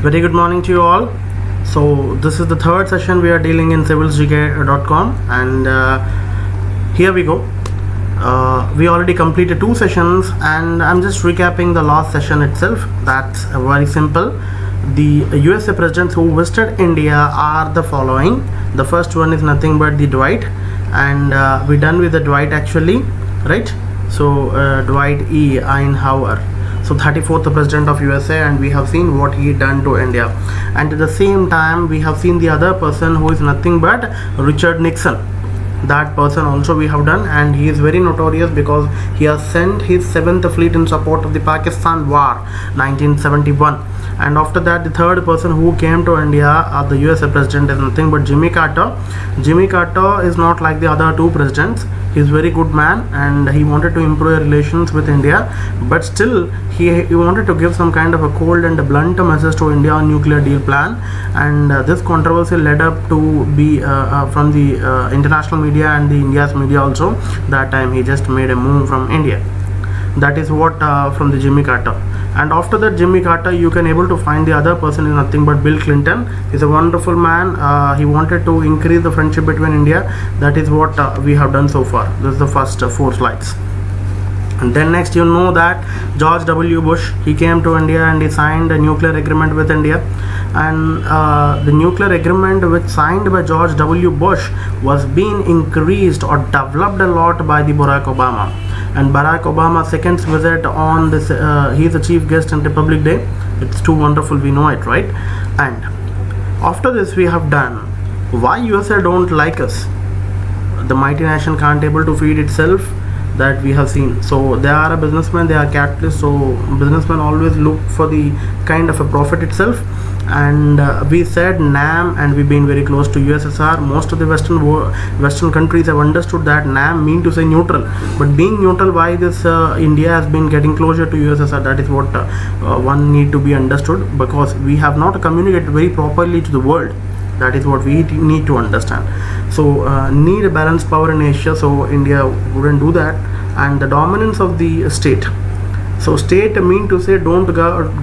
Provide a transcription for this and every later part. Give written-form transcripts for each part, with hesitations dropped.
Very good morning to you all. So this is the third session we are dealing in civilsgk.com, and here we go. We already completed 2 sessions, and I'm just recapping the last session itself. That's very simple. The USA presidents who visited India are the following. The first one is nothing but the Dwight, and we're done with the Dwight actually, right? So Dwight E. Eisenhower. So 34th president of USA, and we have seen what he done to India. And at the same time, we have seen the other person who is nothing but Richard Nixon. That person also we have done, and he is very notorious because he has sent his 7th fleet in support of the Pakistan war 1971. And after that, the third person who came to India, the USA president, is nothing but Jimmy Carter. Jimmy Carter is not like the other two presidents. He's a very good man, and he wanted to improve relations with India, but still he wanted to give some kind of a cold and a blunt message to India on nuclear deal plan. And this controversy led up to be from the international media and the India's media also. That time he just made a move from India. That is what from the Jimmy Carter. And after that Jimmy Carter, you can able to find the other person is nothing but Bill Clinton. He's a wonderful man. He wanted to increase the friendship between India. That is what we have done so far. This is the first 4 slides. And then next, you know that George W. Bush, he came to India and he signed a nuclear agreement with India. And the nuclear agreement which signed by George W. Bush was being increased or developed a lot by the Barack Obama. And Barack Obama's second visit on this, he is the chief guest on Republic Day. It's too wonderful, we know it, right? And after this, we have done why USA don't like us. The mighty nation can't able to feed itself. That we have seen. So they are a businessman, they are capitalists. So businessmen always look for the kind of a profit itself. And we said NAM, and we've been very close to USSR. Most of the Western countries have understood that NAM mean to say neutral. But being neutral, why this India has been getting closer to USSR? That is what one need to be understood, because we have not communicated very properly to the world. That is what we need to understand. So need a balanced power in Asia, so India wouldn't do that. And the dominance of the state. So state mean to say don't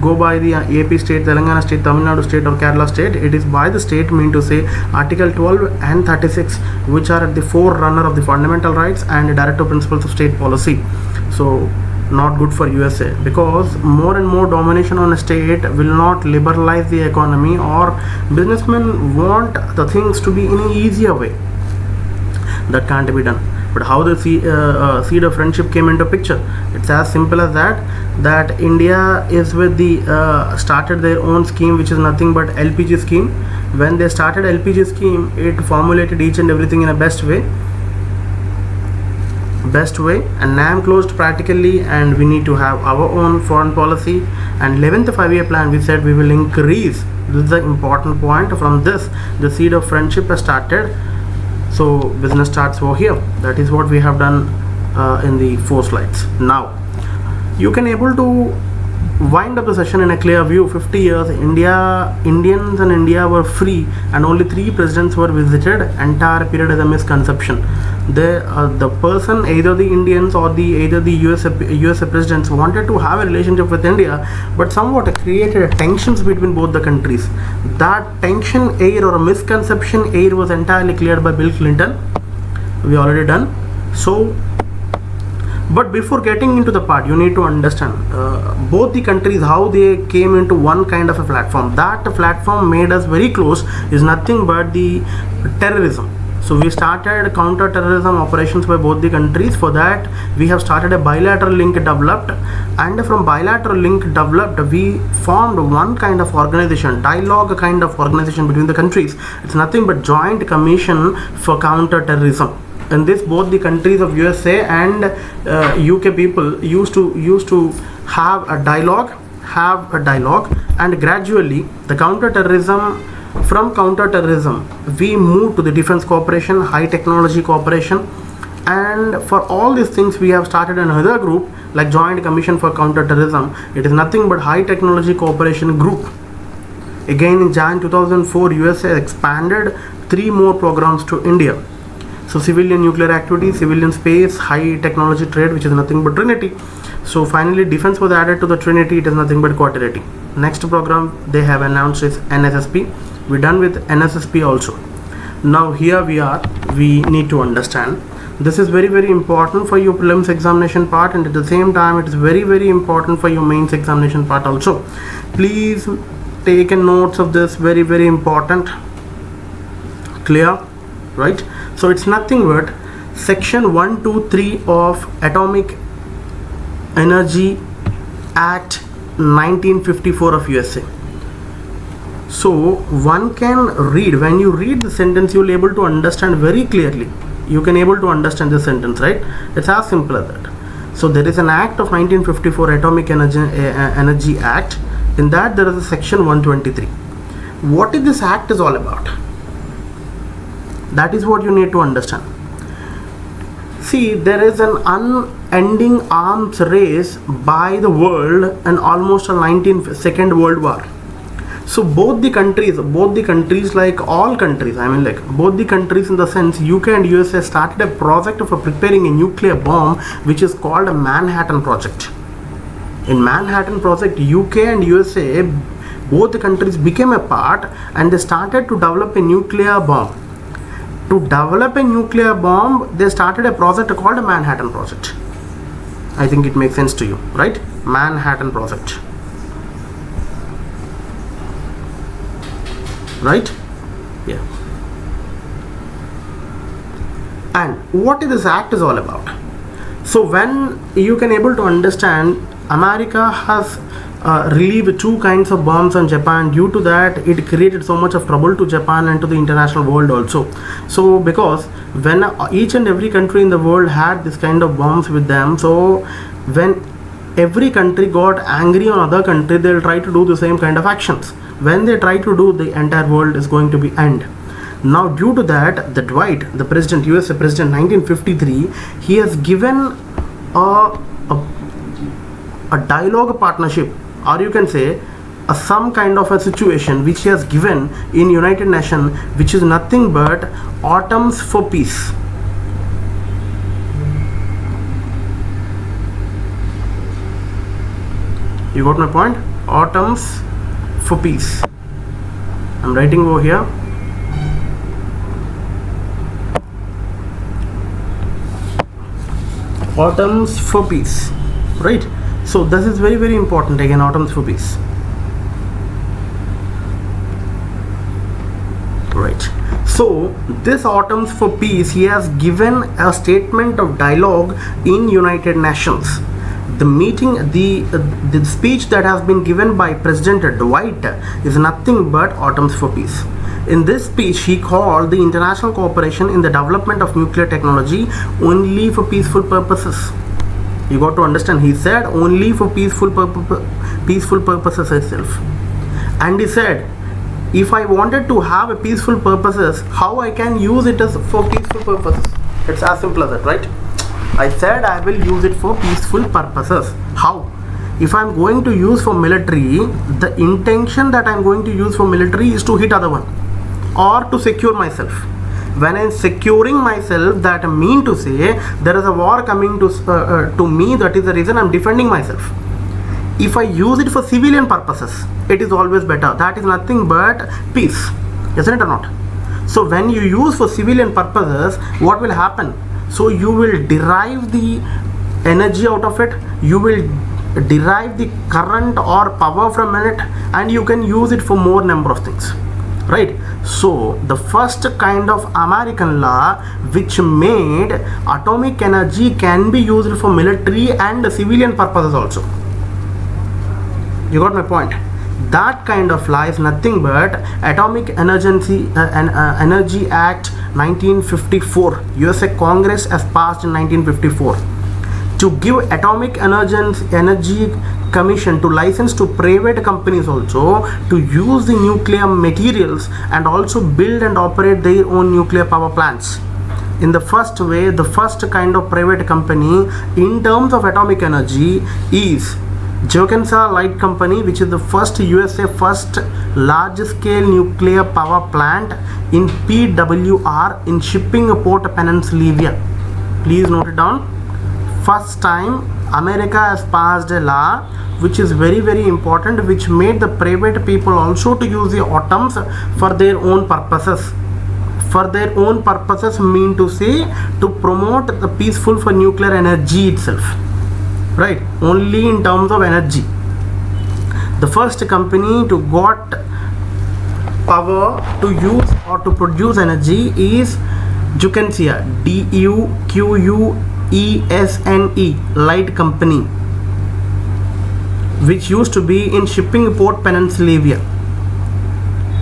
go by the AP state, Telangana state, Tamil Nadu state or Kerala state. It is by the state mean to say Article 12 and 36, which are at the forerunner of the fundamental rights and directive principles of state policy. So not good for USA, because more and more domination on a state will not liberalize the economy, or businessmen want the things to be in an easier way. That can't be done. But how the seed of friendship came into picture? It's as simple as that India is with the started their own scheme, which is nothing but LPG scheme. When they started LPG scheme, it formulated each and everything in a best way, and NAM closed practically, and we need to have our own foreign policy. And 11th 5-year plan, we said we will increase. This is the important point. From this, the seed of friendship has started. So business starts over here. That is what we have done in the 4 slides. Now you can able to wind up the session in a clear view. 50 years Indians and India were free, and only 3 presidents were visited. Entire period is a misconception. The person, either the Indians or either the USA presidents, wanted to have a relationship with India, but somewhat created tensions between both the countries. That tension air or a misconception air was entirely cleared by Bill Clinton. We already done. So but before getting into the part, you need to understand both the countries, how they came into one kind of a platform. That platform made us very close is nothing but the terrorism. So we started counter-terrorism operations by both the countries. For that, we have started a bilateral link developed, and from bilateral link developed, we formed one kind of organization, dialogue kind of organization between the countries. It's nothing but Joint Commission for Counter-Terrorism. In this, both the countries of USA and UK people used to have a dialogue, and gradually the from counter-terrorism we moved to the defense cooperation, high technology cooperation, and for all these things we have started another group like Joint Commission for Counter-Terrorism. It is nothing but high technology cooperation group. Again in Jan 2004, USA expanded 3 more programs to India. So civilian nuclear activity, civilian space, high technology trade, which is nothing but Trinity. So finally defense was added to the Trinity. It is nothing but quadrility. Next program they have announced is NSSP. We're done with NSSP also. Now here we need to understand this is very important for your prelims examination part, and at the same time it is very important for your mains examination part also. Please take a notes of this, very important. Clear? Right? So it's nothing but section 123 of Atomic Energy Act 1954 of USA. So one can read, when you read the sentence, you'll able to understand very clearly. You can able to understand the sentence, right? It's as simple as that. So there is an act of 1954, Atomic Energy Act. In that there is a section 123. What is this act is all about? That is what you need to understand. See, there is an unending arms race by the world and almost a 19th World War. So both the countries like all countries, I mean like both the countries in the sense UK and USA started a project of preparing a nuclear bomb which is called a Manhattan Project. In Manhattan Project, UK and USA, both the countries became a part and they started to develop a nuclear bomb. To develop a nuclear bomb, they started a project called a Manhattan Project. I think it makes sense to you, right? Manhattan Project. Right? Yeah. And what is this act is all about? So when you can able to understand, America has relieved two kinds of bombs on Japan. Due to that, it created so much of trouble to Japan and to the international world also. So because when each and every country in the world had this kind of bombs with them, so when every country got angry on other country, they'll try to do the same kind of actions. When they try to do, the entire world is going to be end. Now due to that, the Dwight, the president, USA president 1953, he has given a dialogue partnership, or you can say some kind of a situation which he has given in United Nations, which is nothing but Atoms for Peace. You got my point? Atoms for Peace. I'm writing over here. Atoms for Peace. Right? So this is very important. Again, Atoms for Peace. Right. So this Atoms for Peace, he has given a statement of dialogue in United Nations. The meeting, the speech that has been given by President Dwight is nothing but Atoms for Peace. In this speech, he called the international cooperation in the development of nuclear technology only for peaceful purposes. You got to understand, he said only for peaceful purposes itself. And he said, if I wanted to have a peaceful purposes, how I can use it as for peaceful purposes? It's as simple as that, right? I said I will use it for peaceful purposes. How? If I'm going to use for military, the intention that I'm going to use for military is to hit other one or to secure myself. When I'm securing myself, that mean to say there is a war coming to me, that is the reason I'm defending myself. If I use it for civilian purposes, it is always better. That is nothing but peace, isn't it or not? So when you use for civilian purposes, what will happen? So you will derive the energy out of it, you will derive the current or power from it, and you can use it for more number of things, right? So the first kind of American law which made atomic energy can be used for military and civilian purposes also. You got my point? That kind of law is nothing but Atomic Energy Act 1954. USA Congress has passed in 1954 to give Atomic Energy Commission to license to private companies also to use the nuclear materials and also build and operate their own nuclear power plants. In the first way, the first kind of private company in terms of atomic energy is Jokensa Light Company, which is the first USA first large scale nuclear power plant in PWR in Shipping Port Pennsylvania. Please note it down. first time America has passed a law which is very very important, which made the private people also to use the atoms for their own purposes. For their own purposes mean to say to promote the peaceful for nuclear energy itself, right? Only in terms of energy. The first company to got power to use or to produce energy is, you can see here, DUQUESNE, Light Company, which used to be in Shipping Port Pennsylvania.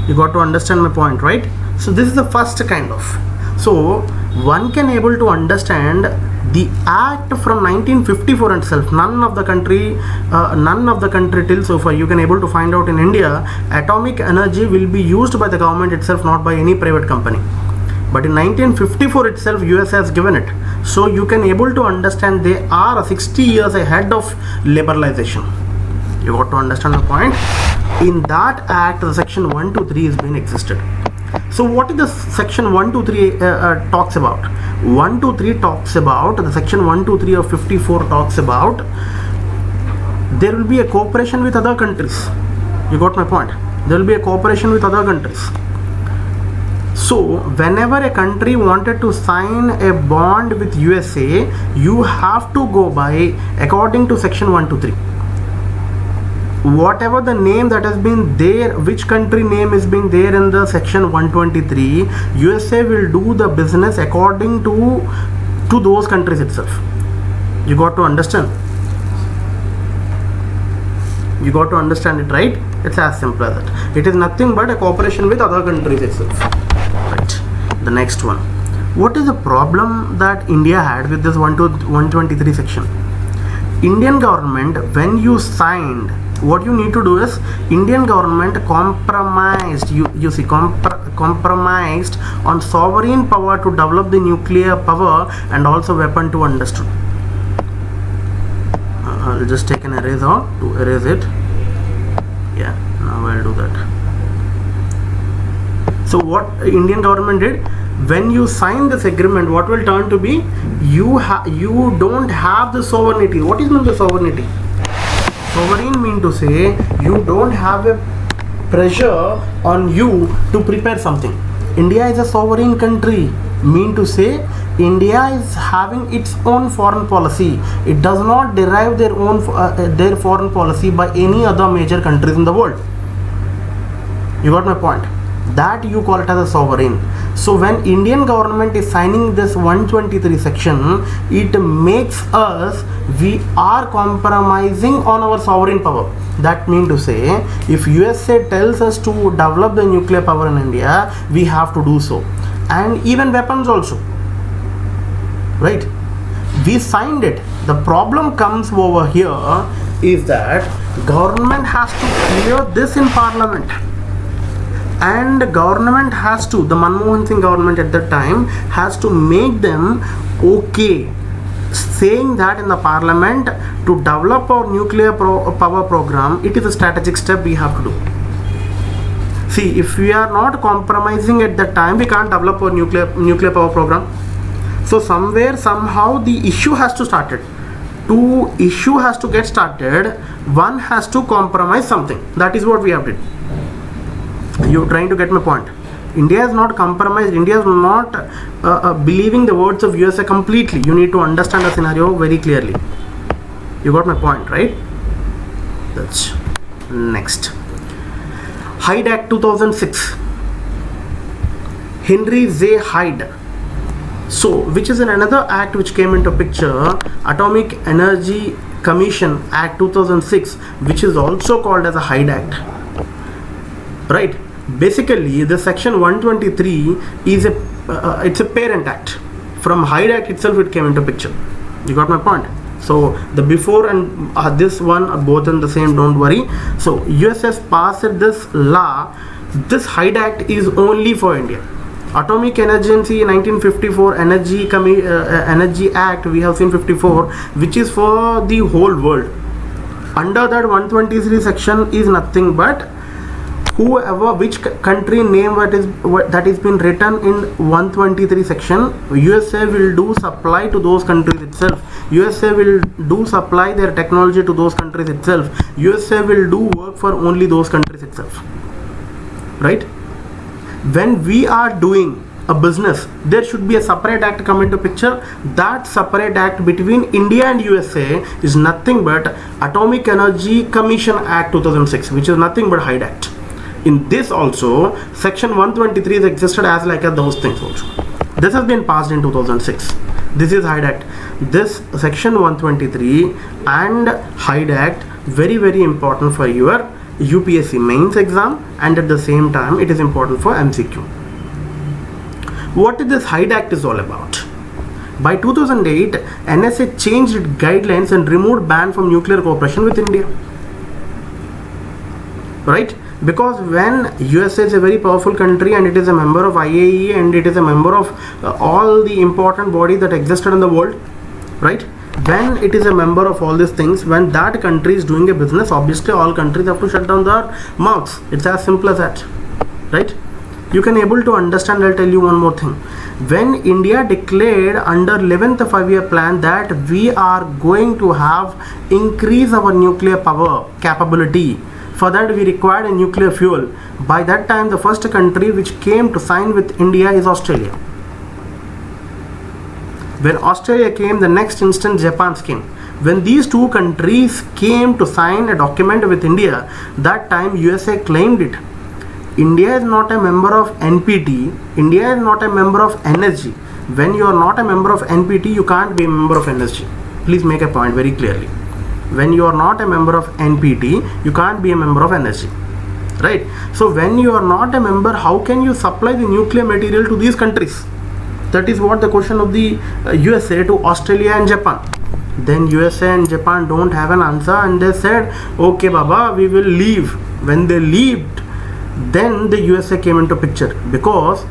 You got to understand my point, right? So this is the first kind of. So one can able to understand the act from 1954 itself. None of the country till so far you can able to find out in India, atomic energy will be used by the government itself, not by any private company. But in 1954 itself US has given it. So you can able to understand they are 60 years ahead of liberalization. You got to understand the point. In that act, the section 123 is being existed. So what is the section 123 talks about? 123 talks about, the section 123 of 54 talks about there will be a cooperation with other countries. You got my point? There will be a cooperation with other countries. So whenever a country wanted to sign a bond with USA, you have to go by according to section 123. Whatever the name that has been there, which country name is being there in the section 123, USA will do the business according to those countries itself. You got to understand. You got to understand it, right? It's as simple as that. It is nothing but a cooperation with other countries itself. Right. The next one. What is the problem that India had with this 123 section? Indian government, when you signed, what you need to do is, Indian government compromised, compromised on sovereign power to develop the nuclear power and also weapon to understood. I'll just take an eraser to erase it. Yeah, now I'll do that. So what Indian government did, when you sign this agreement, what will turn to be, you don't have the sovereignty. What is meant by sovereignty? Sovereign mean to say you don't have a pressure on you to prepare something. India is a sovereign country, mean to say India is having its own foreign policy. It does not derive their own their foreign policy by any other major countries in the world. You got my point? That you call it as a sovereign. So when Indian government is signing this 123 section, it makes us, we are compromising on our sovereign power. That means to say, if USA tells us to develop the nuclear power in India, we have to do so, and even weapons also, right? We signed it. The problem comes over here is that government has to clear this in parliament. And government has to, the Manmohan Singh government at that time has to make them okay, saying that in the parliament to develop our nuclear power program, it is a strategic step we have to do. See, if we are not compromising at that time, we can't develop our nuclear power program. So somewhere, somehow the issue has to start it. Issue has to get started. One has to compromise something. That is what we have did. You're trying to get my point. India is not compromised. India is not believing the words of USA completely. You need to understand the scenario very clearly. You got my point, right? That's next. Hyde Act 2006. Henry J. Hyde. So, which is another act which came into picture, Atomic Energy Commission Act 2006, which is also called as a Hyde Act. Right? Basically, the section 123 is it's a parent act. From Hyde Act itself it came into picture. You got my point? So the before and this one are both in the same, don't worry. So US has passed this law. This Hyde Act is only for India. Atomic Energy 1954 Energy Act, we have seen 54, which is for the whole world. Under that 123 section is nothing but which country name that is been written in 123 section, USA will do supply to those countries itself. USA will do supply their technology to those countries itself. USA will do work for only those countries itself, right? When we are doing a business, there should be a separate act come into picture. That separate act between India and USA is nothing but Atomic Energy Commission Act 2006, which is nothing but Hyde Act. In this also, section 123 is existed as like those things also. This has been passed in 2006. This is Hyde Act. This section 123 and Hyde Act, very very important for your UPSC mains exam, and at the same time it is important for MCQ. What is this Hyde Act is all about? By 2008, NSA changed its guidelines and removed ban from nuclear cooperation with India. Right? Because when USA is a very powerful country and it is a member of IAEA and it is a member of all the important bodies that existed in the world, right? When it is a member of all these things, when that country is doing a business, obviously all countries have to shut down their mouths. It's as simple as that, right? You can able to understand. I'll tell you one more thing. When India declared under 11th 5-year plan that we are going to have increase our nuclear power capability, for that we required a nuclear fuel. By that time, the first country which came to sign with India is Australia. When Australia came, the next instant Japan came. When these two countries came to sign a document with India, that time USA claimed it. India is not a member of NPT. India is not a member of energy. When you are not a member of NPT, you can't be a member of energy. Please make a point very clearly. When you are not a member of NPT, you can't be a member of energy, right? So when you are not a member, how can you supply the nuclear material to these countries? That is what the question of the USA to Australia and Japan. Then USA and Japan don't have an answer and they said, okay Baba, we will leave. When they left, then the USA came into picture, because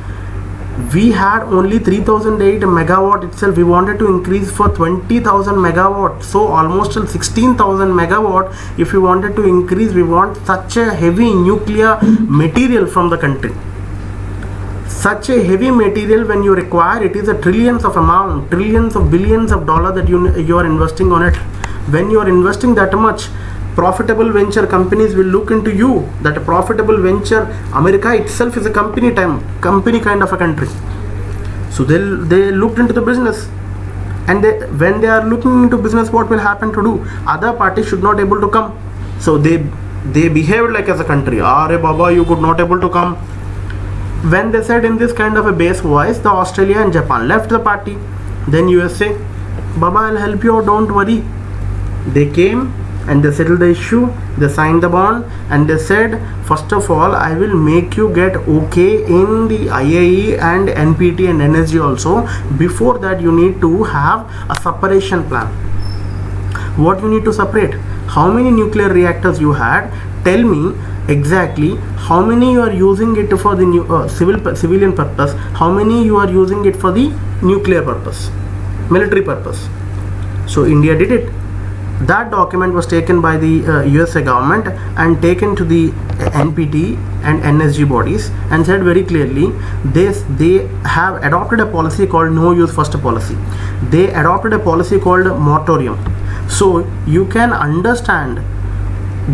we had only 3008 megawatt itself. We wanted to increase for 20,000 megawatt, so almost till 16,000 megawatt. If we wanted to increase, we want such a heavy nuclear material from the country. Such a heavy material, when you require, it is a trillions of billions of dollars that you are investing on it. When you are investing that much, profitable venture companies will look into you. That a profitable venture, America itself is a company kind of a country. So they looked into the business, and when they are looking into business, what will happen to do? Other parties should not able to come. So they behaved like as a country. Arey Baba, you could not able to come. When they said in this kind of a base voice, the Australia and Japan left the party. Then USA, Baba, I'll help you out, don't worry. They came and they settled the issue. They signed the bond and they said, first of all, I will make you get okay in the IAE and NPT and energy also. Before that, you need to have a separation plan. What you need to separate? How many nuclear reactors you had? Tell me exactly how many you are using it for the civilian purpose, how many you are using it for the nuclear purpose, military purpose. So India did it. That document was taken by the USA government and taken to the NPT and NSG bodies and said very clearly, they have adopted a policy called no use first policy. They adopted a policy called moratorium. So you can understand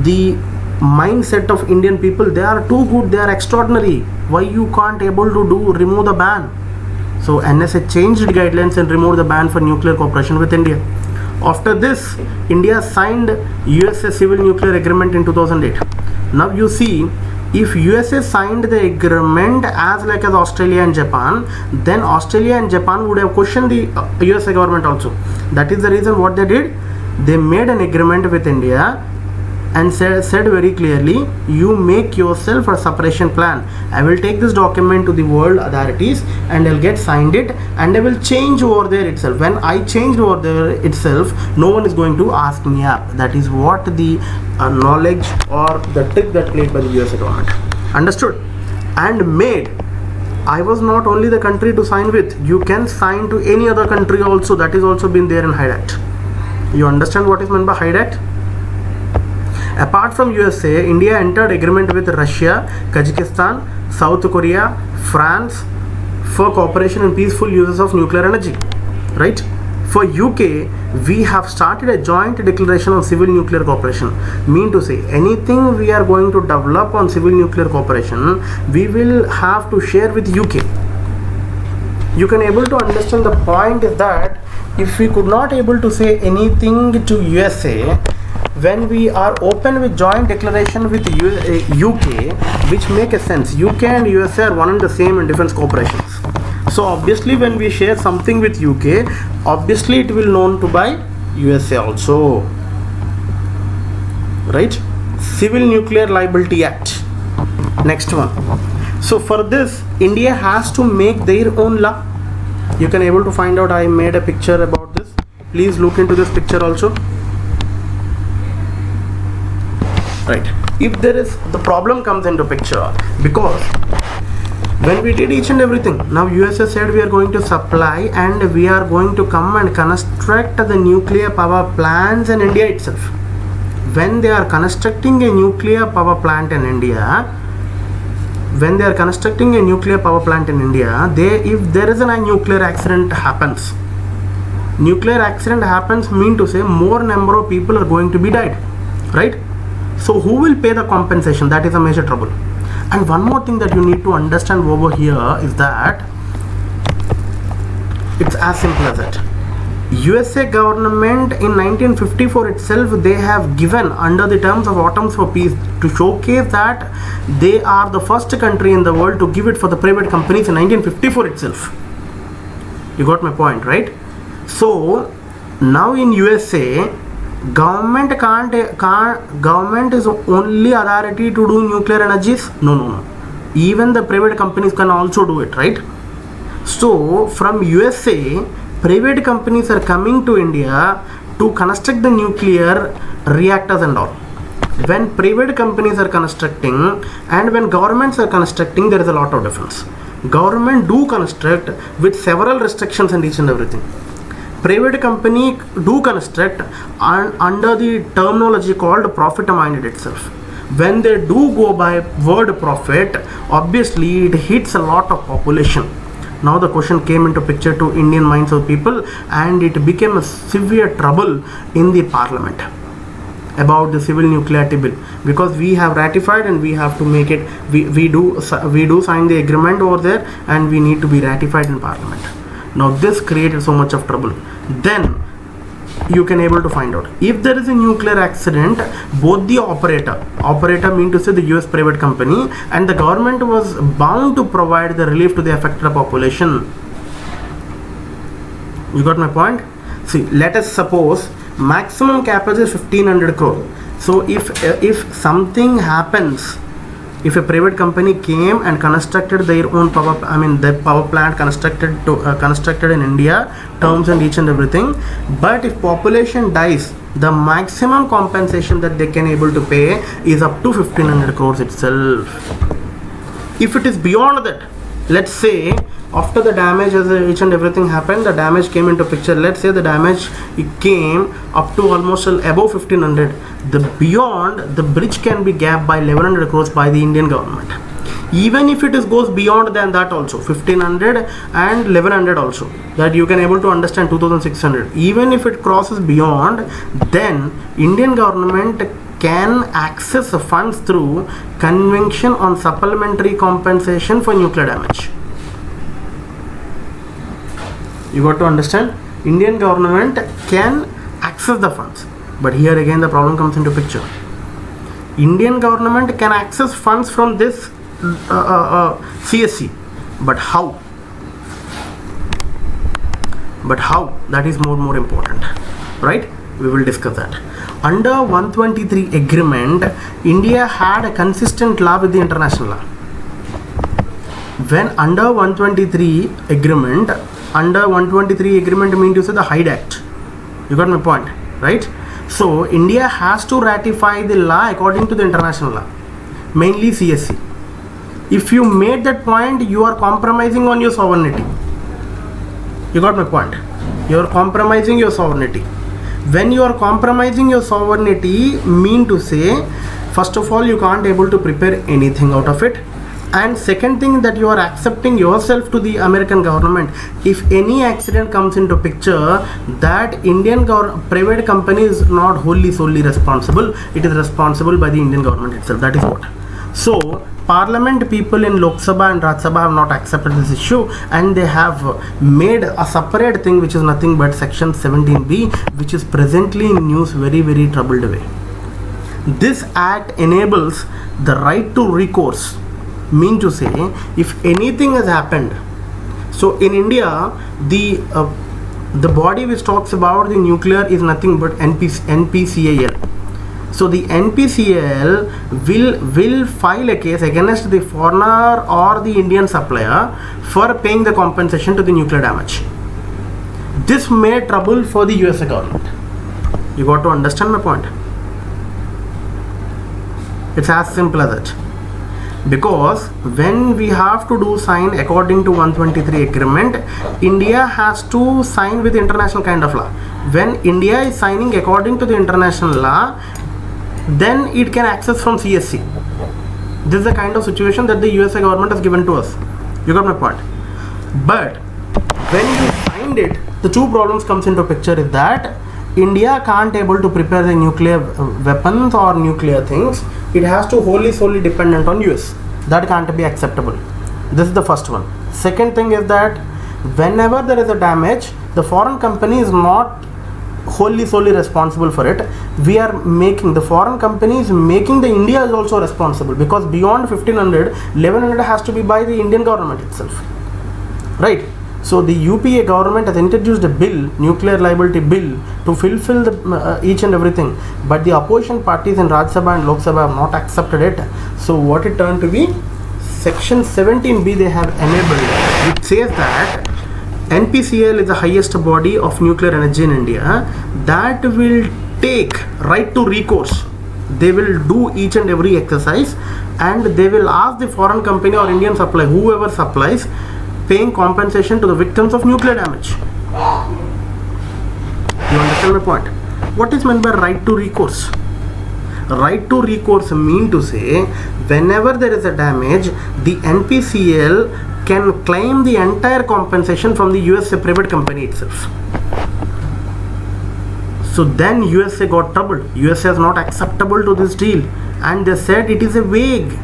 the mindset of Indian people. They are too good, they are extraordinary. Why you can't able to remove the ban? So NSA changed guidelines and removed the ban for nuclear cooperation with India. After this, India signed USA Civil Nuclear Agreement in 2008. Now you see, if USA signed the agreement as Australia and Japan, then Australia and Japan would have questioned the USA government also. That is the reason what they did. They made an agreement with India and said very clearly, you make yourself a separation plan. I will take this document to the world authorities and I'll get signed it and I will change over there itself. When I changed over there itself, no one is going to ask me up. That is what the knowledge or the trick that played by the US government. Understood? And made. I was not only the country to sign with. You can sign to any other country also. That is also been there in Hyde Act. You understand what is meant by Hyde Act? Apart from USA, India entered agreement with Russia, Kazakhstan, South Korea, France for cooperation in peaceful uses of nuclear energy, right? For UK, we have started a joint declaration on civil nuclear cooperation. Mean to say, anything we are going to develop on civil nuclear cooperation, we will have to share with UK. You can able to understand the point is that if we could not able to say anything to USA, when we are open with joint declaration with UK, which make a sense. UK and USA are one and the same in defense cooperations. So obviously when we share something with UK, obviously it will known to by USA also, right? Civil Nuclear Liability Act. Next one. So for this, India has to make their own law. You can able to find out, I made a picture about this. Please look into this picture also. Right. If there is, the problem comes into picture because when we did each and everything, now USA said we are going to supply and we are going to come and construct the nuclear power plants in India itself. When they are constructing a nuclear power plant in India, if there is a nuclear accident happens, mean to say more number of people are going to be died, right? So who will pay the compensation? That is a major trouble. And one more thing that you need to understand over here is that it's as simple as that. USA government in 1954 itself, they have given under the terms of Atoms for Peace to showcase that they are the first country in the world to give it for the private companies in 1954 itself. You got my point, right? So now in USA, government is only authority to do nuclear energies. No. Even the private companies can also do it, right? So from USA, private companies are coming to India to construct the nuclear reactors and all. When private companies are constructing and when governments are constructing, there is a lot of difference. Government do construct with several restrictions and each and everything. Private company do construct under the terminology called profit minded itself. When they do go by word profit, obviously it hits a lot of population. Now the question came into picture to Indian minds of people and it became a severe trouble in the parliament about the civil nuclearity bill, because we have ratified and we have to make it, we do sign the agreement over there and we need to be ratified in parliament. Now this created so much of trouble. Then you can able to find out if there is a nuclear accident, both the operator mean to say the US private company and the government was bound to provide the relief to the affected population. You got my point? See, let us suppose maximum capacity is 1500 crore. So if something happens, if a private company came and constructed their own the power plant constructed in India, terms and each and everything, but if population dies, the maximum compensation that they can able to pay is up to 1500 crores itself. If it is beyond that, let's say after the damage as each and everything happened, the damage came into picture. Let's say the damage came up to almost above 1500. The beyond, the bridge can be gapped by 1100 crores by the Indian government. Even if it goes beyond than that also, 1500 and 1100 also, that you can able to understand 2600. Even if it crosses beyond, then Indian government can access the funds through Convention on Supplementary Compensation for Nuclear Damage. You got to understand, Indian government can access the funds. But here again the problem comes into picture. Indian government can access funds from this CSC, but how? That is more important, right? We will discuss that. Under 123 agreement, India had a consistent law with the international law. When under 123 agreement mean to say the Hyde Act. You got my point, right? So India has to ratify the law according to the international law, mainly CSC. If you made that point, you are compromising on your sovereignty. You got my point? You are compromising your sovereignty. When you are compromising your sovereignty, mean to say, first of all, you can't able to prepare anything out of it, and second thing, that you are accepting yourself to the American government. If any accident comes into picture, that Indian private company is not wholly solely responsible. It is responsible by the Indian government itself. That is what. So Parliament people in Lok Sabha and Rajya Sabha have not accepted this issue, and they have made a separate thing which is nothing but section 17B, which is presently in news very troubled way. This act enables the right to recourse, mean to say, if anything has happened. So in India, the body which talks about the nuclear is nothing but NPCIL. So the NPCIL will file a case against the foreigner or the Indian supplier for paying the compensation to the nuclear damage. This made trouble for the USA government. You got to understand my point. It's as simple as it. Because when we have to do sign according to 123 agreement, India has to sign with international kind of law. When India is signing according to the international law, then it can access from CSC. This is the kind of situation that the USA government has given to us. You got my point. But when you signed it, the two problems comes into picture is that India can't able to prepare the nuclear weapons or nuclear things. It has to wholly solely dependent on US. That can't be acceptable. This is the first one. Second thing is that whenever there is a damage, the foreign company is not wholly solely responsible for it. The foreign company is making the India is also responsible, because beyond 1100 has to be by the Indian government itself, right? So the UPA government has introduced a bill, nuclear liability bill, to fulfill the each and everything, but the opposition parties in Rajya Sabha and Lok Sabha have not accepted it. So what it turned to be, section 17B they have enabled, which says that NPCIL is the highest body of nuclear energy in India that will take right to recourse. They will do each and every exercise, and they will ask the foreign company or Indian supplier, whoever supplies, paying compensation to the victims of nuclear damage. You understand my point? What is meant by right to recourse? Right to recourse mean to say, whenever there is a damage, the NPCIL can claim the entire compensation from the USA private company itself. So then USA got troubled. USA is not acceptable to this deal, and they said it is a vague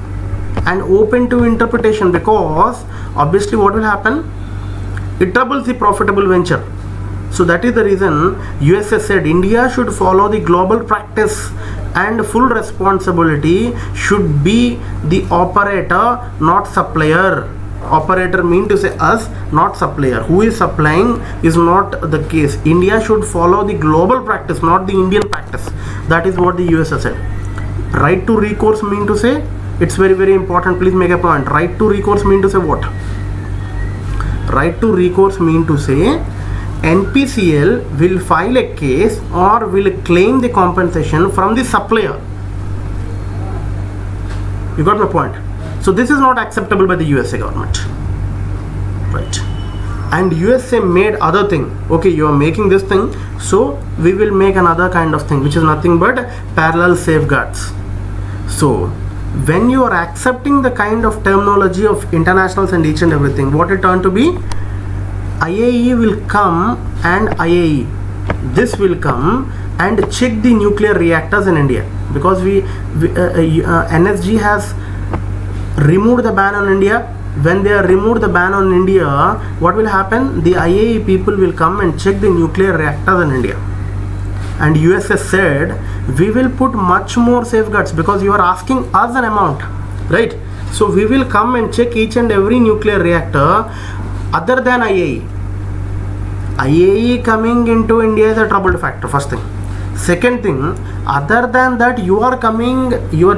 and open to interpretation, because obviously what will happen? It troubles the profitable venture. So that is the reason USA said India should follow the global practice, and full responsibility should be the operator, not supplier. Operator mean to say us, not supplier. Who is supplying is not the case. India should follow the global practice, not the Indian practice. That is what the USA said. Right to recourse mean to say, it's very important, please make a point. Right to recourse mean to say what? Right to recourse mean to say NPCIL will file a case or will claim the compensation from the supplier. You got my point? So this is not acceptable by the USA government, right? And USA made other thing. Okay, you are making this thing, so we will make another kind of thing, which is nothing but parallel safeguards. So when you are accepting the kind of terminology of internationals and each and everything, what it turned to be, IAE will come, and IAE, this will come and check the nuclear reactors in India, because NSG has removed the ban on India. When they are removed the ban on India, what will happen? The IAEA people will come and check the nuclear reactors in India. And USA said, we will put much more safeguards, because you are asking us an amount, right? So we will come and check each and every nuclear reactor other than IAEA. IAEA coming into India is a troubled factor, first thing. Second thing, other than that, you are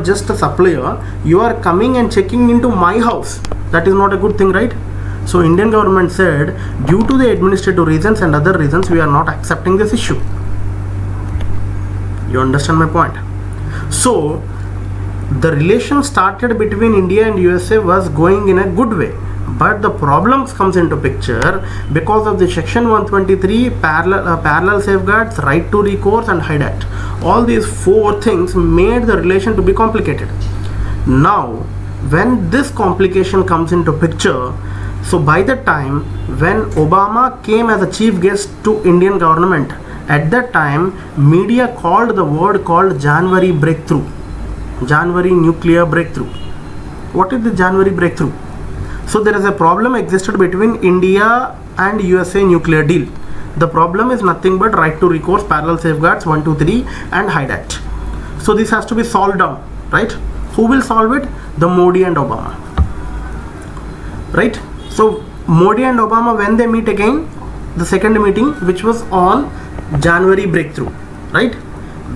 just a supplier, you are coming and checking into my house. That is not a good thing, right? So Indian government said, due to the administrative reasons and other reasons, we are not accepting this issue. You understand my point? So the relation started between India and USA was going in a good way, But the problems comes into picture because of the section 123 parallel safeguards, right to recourse and Hyde Act. All these four things made the relation to be complicated. Now when this complication comes into picture, so by the time when Obama came as a chief guest to Indian government, at that time media called the word called January breakthrough, January nuclear breakthrough. What is the January breakthrough? So there is a problem existed between India and USA nuclear deal. The problem is nothing but right to recourse, parallel safeguards 1, 2, 3 and Hyde Act. So this has to be solved down, right? Who will solve it? The Modi and Obama, right? So Modi and Obama, when they meet again, the second meeting, which was on January breakthrough, right?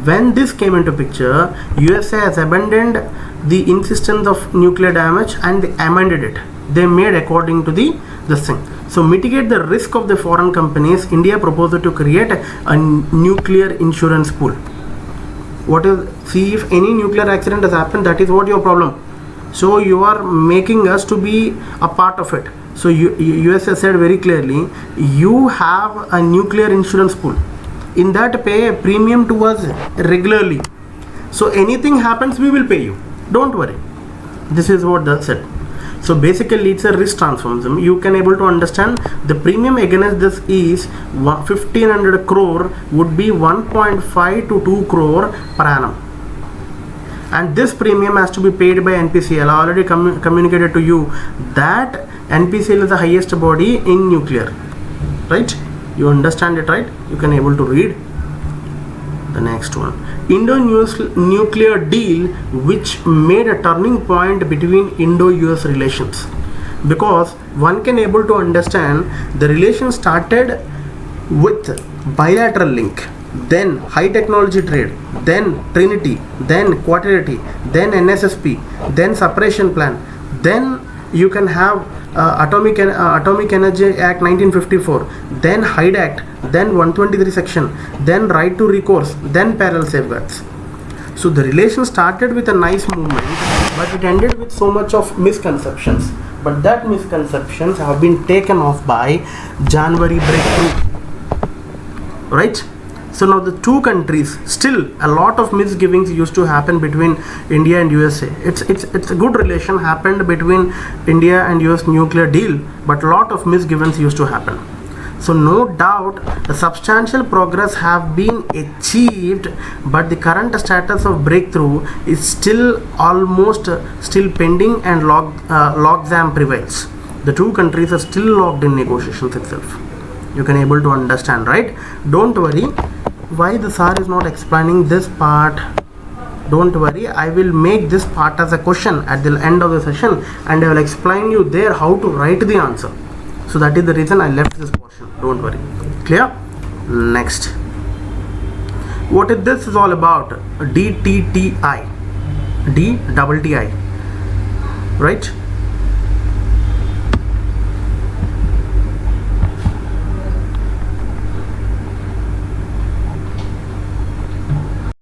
When this came into picture, USA has abandoned the insistence of nuclear damage and they amended it. They made according to this thing. So mitigate the risk of the foreign companies, India proposed to create a nuclear insurance pool. What is, see, if any nuclear accident has happened, that is what your problem. So you are making us to be a part of it. So USA said very clearly, you have a nuclear insurance pool. In that, pay a premium to us regularly. So anything happens, we will pay you. Don't worry. This is what they said. So basically it's a risk transformism. You can able to understand the premium against this is 1500 crore would be 1.5 to 2 crore per annum. And this premium has to be paid by NPCL. I already communicated to you that NPCL is the highest body in nuclear, right? You understand it, right? You can able to read the next one. Indo USA Nuclear Deal, which made a turning point between Indo-US relations, because one can able to understand the relation started with bilateral link, then high technology trade, then Trinity, then Quaternity, then NSSP, then separation plan, then you can have Atomic Energy Act 1954, then Hyde Act, then 123 section, then right to recourse, then parallel safeguards. So the relation started with a nice movement, but it ended with so much of misconceptions. But that misconceptions have been taken off by January breakthrough, right? So now the two countries, still a lot of misgivings used to happen between India and USA. It's a good relation happened between India and US nuclear deal, but a lot of misgivings used to happen. So no doubt the substantial progress have been achieved, but the current status of breakthrough is still almost still pending and logjam prevails. The two countries are still locked in negotiations itself. You can able to understand, right? Don't worry. Why the sir is not explaining this part? Don't worry, I will make this part as a question at the end of the session, and I will explain you there how to write the answer. So that is the reason I left this portion. Don't worry. Clear? Next. What is this is all about? DTTI. D-double-T-I. Right?